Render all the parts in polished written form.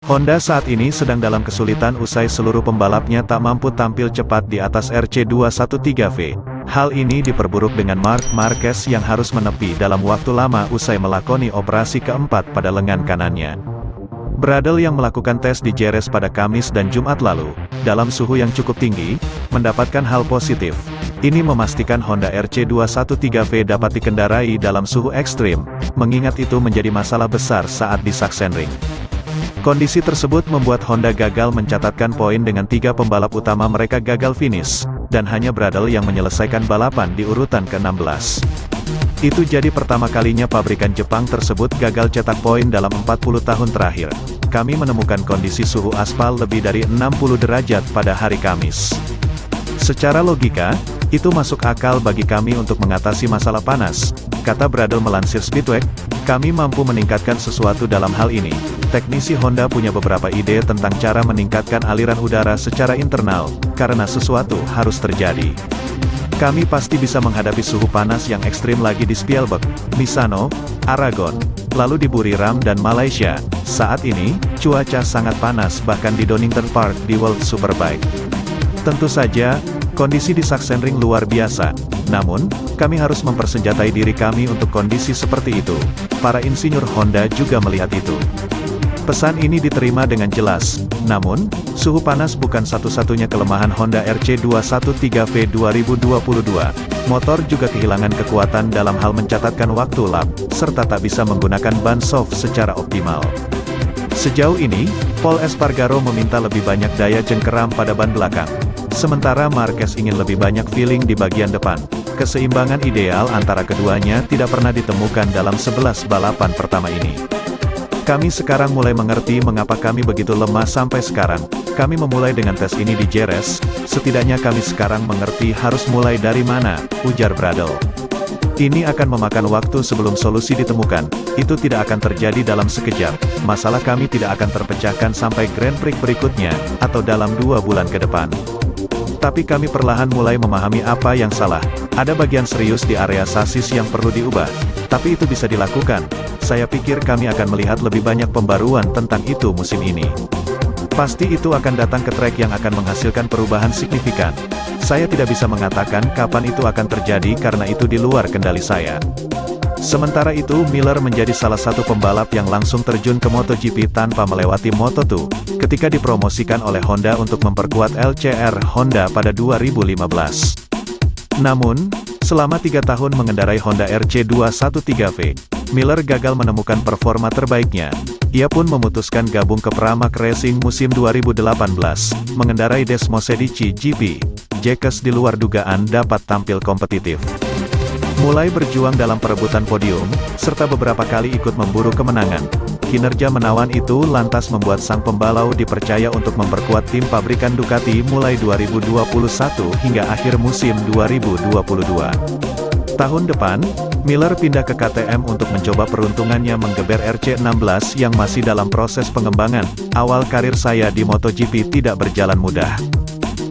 Honda saat ini sedang dalam kesulitan usai seluruh pembalapnya tak mampu tampil cepat di atas RC213V. Hal ini diperburuk dengan Marc Marquez yang harus menepi dalam waktu lama usai melakoni operasi keempat pada lengan kanannya. Bradle yang melakukan tes di Jerez pada Kamis dan Jumat lalu, dalam suhu yang cukup tinggi, mendapatkan hal positif. Ini memastikan Honda RC213V dapat dikendarai dalam suhu ekstrim, mengingat itu menjadi masalah besar saat di Sachsenring. Kondisi tersebut membuat Honda gagal mencatatkan poin dengan 3 pembalap utama mereka gagal finish, dan hanya Bradle yang menyelesaikan balapan di urutan ke-16. Itu jadi pertama kalinya pabrikan Jepang tersebut gagal cetak poin dalam 40 tahun terakhir. Kami menemukan kondisi suhu aspal lebih dari 60 derajat pada hari Kamis. Secara logika, itu masuk akal bagi kami untuk mengatasi masalah panas, kata Bradle melansir Speedweek. Kami mampu meningkatkan sesuatu dalam hal ini. Teknisi Honda punya beberapa ide tentang cara meningkatkan aliran udara secara internal, karena sesuatu harus terjadi. Kami pasti bisa menghadapi suhu panas yang ekstrim lagi di Spielberg, Misano, Aragon, lalu di Buriram dan Malaysia. Saat ini, cuaca sangat panas bahkan di Donington Park di World Superbike. Tentu saja, kondisi di Sachsenring luar biasa. Namun, kami harus mempersenjatai diri kami untuk kondisi seperti itu. Para insinyur Honda juga melihat itu. Pesan ini diterima dengan jelas, namun, suhu panas bukan satu-satunya kelemahan Honda RC213V 2022. Motor juga kehilangan kekuatan dalam hal mencatatkan waktu lap, serta tak bisa menggunakan ban soft secara optimal. Sejauh ini, Pol Espargaro meminta lebih banyak daya cengkeram pada ban belakang. Sementara Marquez ingin lebih banyak feeling di bagian depan. Keseimbangan ideal antara keduanya tidak pernah ditemukan dalam 11 balapan pertama ini. Kami sekarang mulai mengerti mengapa kami begitu lemah sampai sekarang. Kami memulai dengan tes ini di Jerez, setidaknya kami sekarang mengerti harus mulai dari mana, ujar Bradle. Ini akan memakan waktu sebelum solusi ditemukan, itu tidak akan terjadi dalam sekejap. Masalah kami tidak akan terpecahkan sampai Grand Prix berikutnya, atau dalam 2 bulan ke depan. Tapi kami perlahan mulai memahami apa yang salah. Ada bagian serius di area sasis yang perlu diubah, tapi itu bisa dilakukan. Saya pikir kami akan melihat lebih banyak pembaruan tentang itu musim ini. Pasti itu akan datang ke trek yang akan menghasilkan perubahan signifikan. Saya tidak bisa mengatakan kapan itu akan terjadi karena itu di luar kendali saya. Sementara itu, Miller menjadi salah satu pembalap yang langsung terjun ke MotoGP tanpa melewati Moto2, ketika dipromosikan oleh Honda untuk memperkuat LCR Honda pada 2015. Namun, selama 3 tahun mengendarai Honda RC213V, Miller gagal menemukan performa terbaiknya. Ia pun memutuskan gabung ke Pramac Racing musim 2018, mengendarai Desmosedici GP. Jacques di luar dugaan dapat tampil kompetitif. Mulai berjuang dalam perebutan podium, serta beberapa kali ikut memburu kemenangan. Kinerja menawan itu lantas membuat sang pembalau dipercaya untuk memperkuat tim pabrikan Ducati mulai 2021 hingga akhir musim 2022. Tahun depan, Miller pindah ke KTM untuk mencoba peruntungannya menggeber RC16 yang masih dalam proses pengembangan. Awal karir saya di MotoGP tidak berjalan mudah.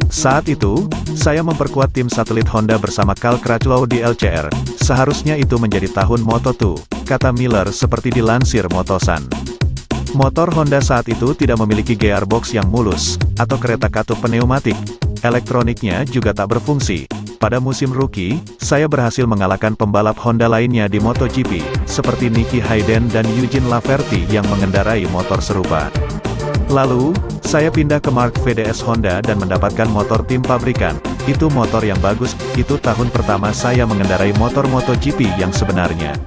Saat itu, saya memperkuat tim satelit Honda bersama Cal Crutchlow di LCR. Seharusnya itu menjadi tahun Moto2, kata Miller seperti dilansir Motosan. Motor Honda saat itu tidak memiliki gearbox yang mulus, atau kereta katup pneumatik. Elektroniknya juga tak berfungsi. Pada musim rookie, saya berhasil mengalahkan pembalap Honda lainnya di MotoGP, seperti Nicky Hayden dan Eugene Laverty yang mengendarai motor serupa. Lalu, saya pindah ke Mark VDS Honda dan mendapatkan motor tim pabrikan. Itu motor yang bagus, itu tahun pertama saya mengendarai motor MotoGP yang sebenarnya.